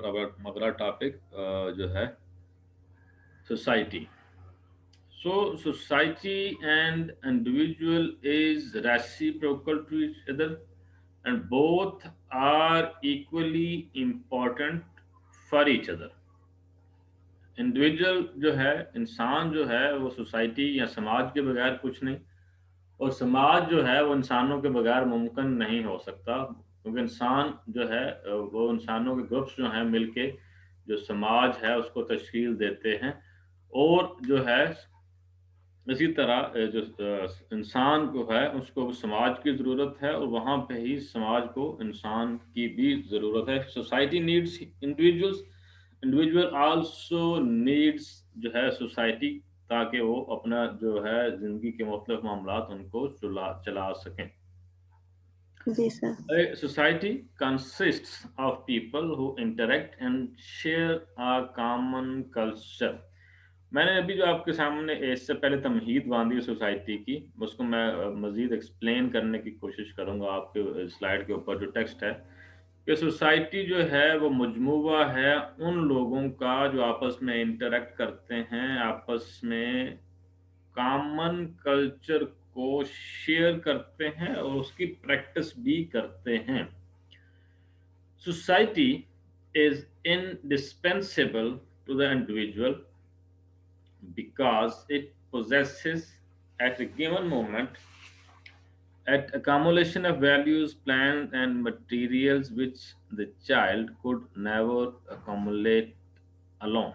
अगला टॉपिक जो है society. So society and individual is reciprocal to each other, and both are equally important for each other. Individual जो है, इंसान जो है, वो सोसाइटी या समाज के बगैर कुछ नहीं, और समाज जो है वो इंसानों के बगैर मुमकिन नहीं हो सकता, क्योंकि इंसान जो है वो इंसानों के ग्रुप्स जो हैं मिलके जो समाज है उसको तश्कील देते हैं. और जो है इसी तरह जो इंसान को है उसको समाज की ज़रूरत है, और वहाँ पे ही समाज को इंसान की भी ज़रूरत है. Society needs individuals, individual also needs जो है सोसाइटी, ताकि वो अपना जो है ज़िंदगी के मुख्तलिफ मामलात उनको चला सकें. जी sir. A society consists of people who interact and share a common culture. मैंने अभी जो आपके सामने इससे पहले तमहीद बांधी सोसाइटी की, उसको मैं मज़ीद एक्सप्लेन करने की कोशिश करूँगा आपके स्लाइड के ऊपर जो टेक्स्ट है, कि सोसाइटी जो है वो मजमूआ है उन लोगों का जो आपस में इंटरेक्ट करते हैं, आपस में कॉमन कल्चर को शेयर करते हैं और उसकी प्रैक्टिस भी करते हैं. Society is indispensable to the individual because it possesses at a given moment an accumulation of values, plans, and materials which the child could never accumulate alone.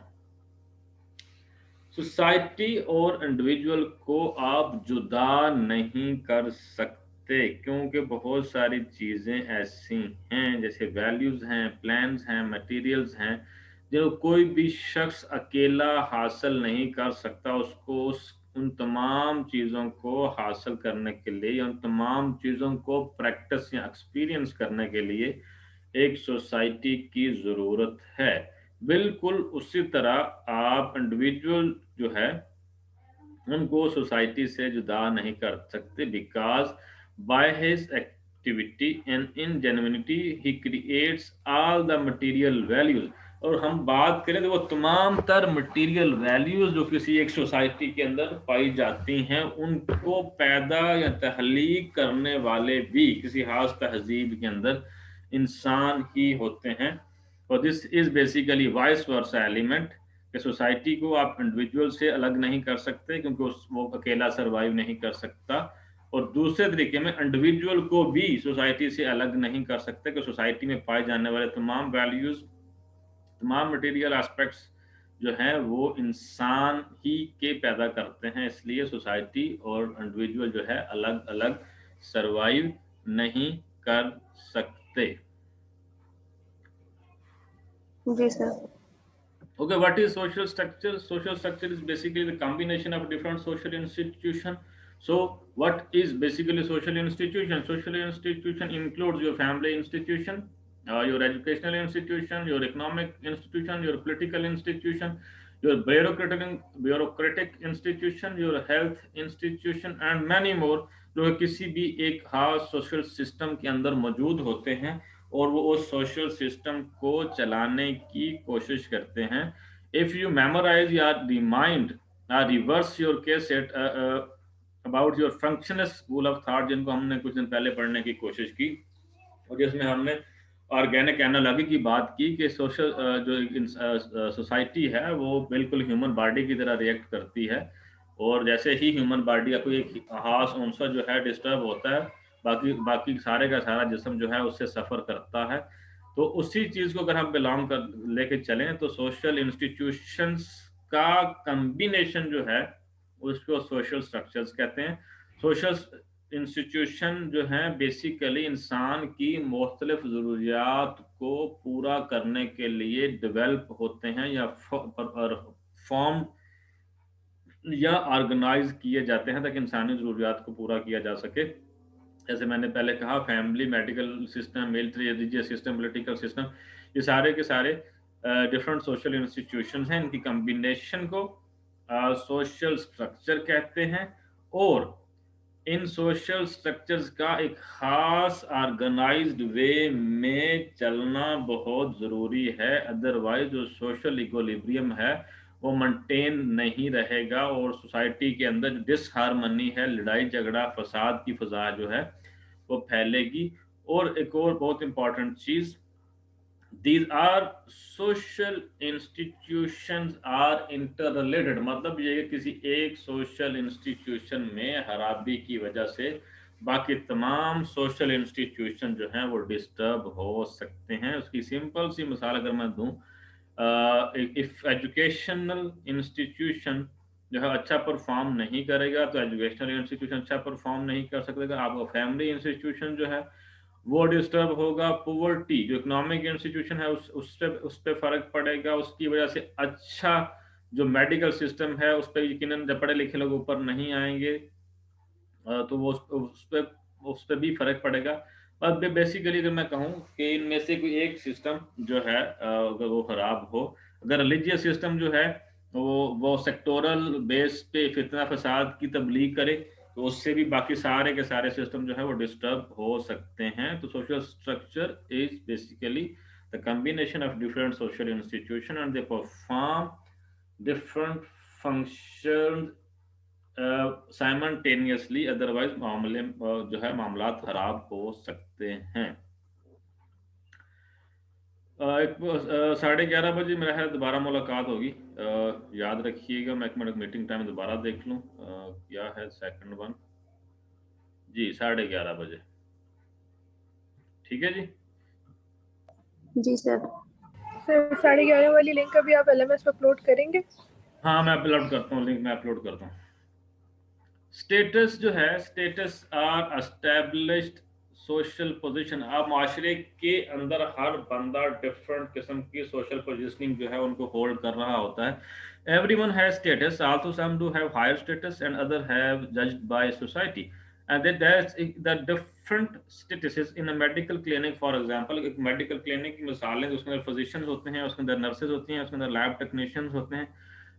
Society और individual को आप जुदा नहीं कर सकते, क्योंकि बहुत सारी चीज़ें ऐसी हैं, जैसे वैल्यूज़ हैं, प्लान्स हैं, मटेरियल्स हैं, जो कोई भी शख्स अकेला हासिल नहीं कर सकता. उसको उन तमाम चीज़ों को हासिल करने के लिए, उन तमाम चीज़ों को प्रैक्टिस या एक्सपीरियंस करने के लिए एक सोसाइटी की ज़रूरत है. बिल्कुल उसी तरह आप इंडिविजुअल जो है उनको सोसाइटी से जुदा नहीं कर सकते, because by his activity and in genuinity he creates all the material values. और हम बात करें तो वो तमाम तर मटेरियल वैल्यूज जो किसी एक सोसाइटी के अंदर पाई जाती हैं, उनको पैदा या तहलीक करने वाले भी किसी खास तहजीब के अंदर इंसान ही होते हैं. और this is basically vice versa element, कि सोसाइटी को आप इंडिविजुअल से अलग नहीं कर सकते, क्योंकि वो अकेला सरवाइव नहीं कर सकता. और दूसरे तरीके में इंडिविजुअल को भी सोसाइटी से अलग नहीं कर सकते, कि सोसाइटी में पाए जाने वाले तमाम वैल्यूज, तमाम मटेरियल एस्पेक्ट्स जो हैं वो इंसान ही के पैदा करते हैं. इसलिए सोसाइटी और इंडिविजुअल जो है अलग अलग सरवाइव नहीं कर सकते. जी sir. Okay, what is social structure? Social structure is basically the combination of different social institution. So, what is basically social institution? Social institution includes your family institution, your educational institution, your economic institution, your political institution, your bureaucratic institution, your health institution, and many more, जो किसी भी एक खास social system के अंदर मौजूद होते हैं और वो उस सोशल सिस्टम को चलाने की कोशिश करते हैं. इफ यू मेमोराइज या remind reverse your case at about your functional school of thought, जिनको हमने कुछ दिन पहले पढ़ने की कोशिश की, और जिसमें हमने ऑर्गेनिक एनालॉजी की बात की कि सोशल जो सोसाइटी है वो बिल्कुल ह्यूमन बॉडी की तरह रिएक्ट करती है, और जैसे ही ह्यूमन बॉडी का कोई एक खास अंश जो है डिस्टर्ब होता है, बाकी बाकी सारे का सारा जिस्म जो है उससे सफ़र करता है. तो उसी चीज़ को अगर हम बिलोंग कर लेके चलें तो सोशल इंस्टीट्यूशंस का कम्बिनेशन जो है उसको सोशल स्ट्रक्चर्स कहते हैं. सोशल इंस्टीट्यूशन जो हैं बेसिकली इंसान की मुख्तलिफ ज़रूरियात को पूरा करने के लिए डेवलप होते हैं या फॉर्म या ऑर्गेनाइज किए जाते हैं ताकि इंसानी ज़रूरियात को पूरा किया जा सके. जैसे मैंने पहले कहा, family, medical system, military, religious system, political system, ये सारे के सारे डिफरेंट सोशल इंस्टीट्यूशंस हैं. इनकी कम्बिनेशन को सोशल स्ट्रक्चर कहते हैं. और इन सोशल स्ट्रक्चर्स का एक खास ऑर्गेनाइज्ड वे में चलना बहुत ज़रूरी है, अदरवाइज जो सोशल इक्विलिब्रियम है वो मेंटेन नहीं रहेगा और सोसाइटी के अंदर जो डिसहार्मनी है, लड़ाई झगड़ा फसाद की फजा जो है वो फैलेगी। और एक और बहुत important cheese, these are social institutions are interrelated, मतलब ये किसी एक सोशल इंस्टीट्यूशन में खराबी की वजह से बाकी तमाम सोशल इंस्टीट्यूशन जो हैं वो डिस्टर्ब हो सकते हैं। उसकी सिंपल सी मिसाल अगर मैं दूं, इफ एजुकेशनल इंस्टीट्यूशन जो है अच्छा परफॉर्म नहीं करेगा तो एजुकेशनल इंस्टीट्यूशन अच्छा परफॉर्म नहीं कर सकेगा। आपका फैमिली इंस्टीट्यूशन जो है वो डिस्टर्ब होगा। पुवर्टी जो इकोनॉमिक इंस्टीट्यूशन है उस पे फर्क पड़ेगा, उसकी वजह से अच्छा जो मेडिकल सिस्टम है उस पर यकीनन जब पढ़े लिखे लोग ऊपर नहीं आएंगे तो वो उस पे भी फर्क पड़ेगा। और बेसिकली अगर मैं कहूँ कि इनमें से कोई एक सिस्टम जो है अगर वो खराब हो, अगर रिलीजियस सिस्टम जो है वो सेक्टोरल बेस पे फितना फसाद की तबलीग करे तो उससे भी बाकी सारे के सारे सिस्टम जो है वो डिस्टर्ब हो सकते हैं। तो social structure is basically the combination of different social institution and they perform different function simultaneously, otherwise मामले जो है मामलात खराब हो सकते हैं। 11:30 बजे मेरा है दोबारा मुलाकात होगी। याद रखिएगा, मैं एक मिनट मीटिंग टाइम दोबारा देख लूँ क्या है सेकंड वन। जी 11:30 बजे, ठीक है जी। जी सर। सर 11:30 वाली लिंक अभी आप LMS पे अपलोड करेंगे? हाँ मैं अपलोड करता हूँ, लिंक मैं अपलोड करता हूँ। स्टेटस जो है, status are established social position. अब माशरे के अंदर हर बंदा डिफरेंट किस्म की सोशल पोजीशनिंग जो है उनको होल्ड कर रहा होता है। Everyone has status, also some do have higher status and other have judged by society and that's the different statuses in a medical clinic. For example एक मेडिकल क्लिनिक की मिसाल है, उसके अंदर फिजिशियंस होते हैं, उसके अंदर नर्सेज होती हैं, उसके अंदर लैब टेक्नीशियंस होते हैं,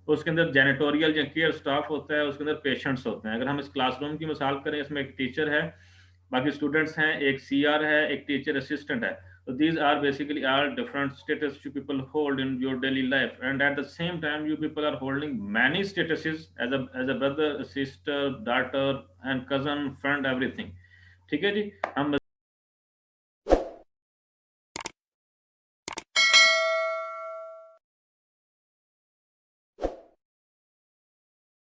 उसके अंदर जेनेटोरियल या केयर स्टाफ होता है, उसके अंदर पेशेंट्स होते हैं। अगर हम इस क्लासरूम की मिसाल करें, इसमें एक टीचर है, बाकी स्टूडेंट्स हैं, एक सीआर है, एक टीचर असिस्टेंट है। So these are basically all different status you people hold in your daily life, and at the same time you people are holding many statuses as a brother, sister, daughter and cousin, friend, everything। ठीक है जी। हम